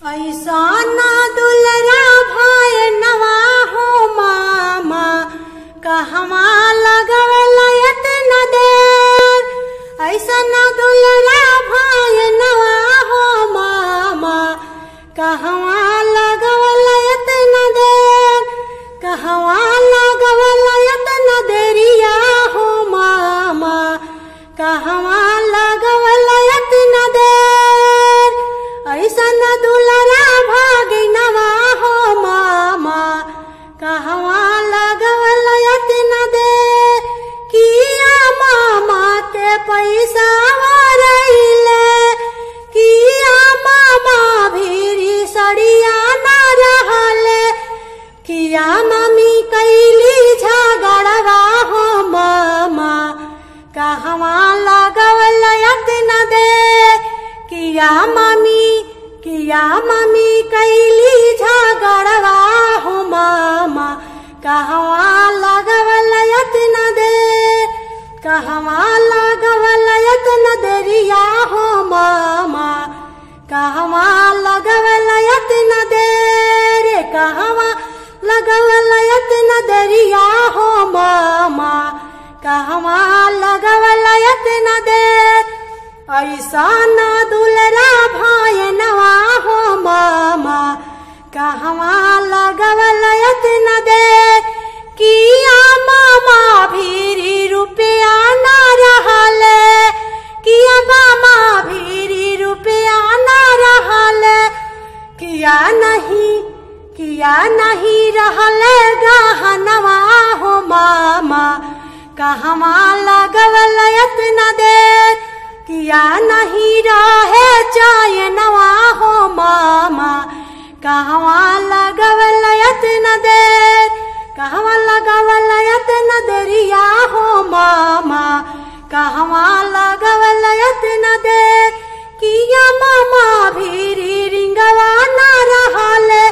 ऐसा ना दुलरा भाई नवा हो मामा कहवा लगवल इतना देर। ऐसा ना दुलरा भाई नवा हो मामा कहवा लगवल इतना देर। कहवा लगवल इतना देरिया हो मामा कहवा लगवल इतना देर। ऐसा न दुलरा भागी नवा हो मामा कहवा लगवल इतना देर। किया मामा के पैसा वरइले किया मामा भीरी सड़िया न रहले। किया मम्मी कैली झगड़वा हो मामा कहवा लगवल इतना देर। किया मम्मी कैली झगड़वा हो मामा कहवा लगवल इतना देर। कहवा लगवल इतना देरिया हो मामा कहवा लगवल इतना देर। कहवा लगवल इतना देरिया हो मामा कहवा लगवल इतना देर। ऐसा ना दुलरा भाई नवा हो मामा कहवा लगवल इतना देर। किया मामा भीरी रुपया न रहले। किया मामा भीरी रुपया न रहले। किया नहीं रहले गहनवा हो मामा कहवा लगवल इतना देर। किया नहीं रहे चैनवा हो मामा कहवा लगवल इतना देर। कहवा लगवल इतना देरिया हो मामा कहवा लगवल इतना देर। किया मामा भीरी रिंगवा न रहले।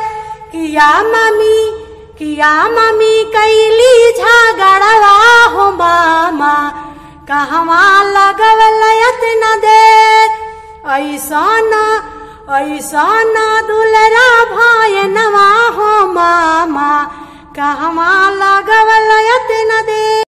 किया मम्मी कैली झगड़वा हो मामा कहवा लगवल इतना देर। ऐसा ना दुलरा भाई नवा हो मामा कहवा लगवल इतना देर।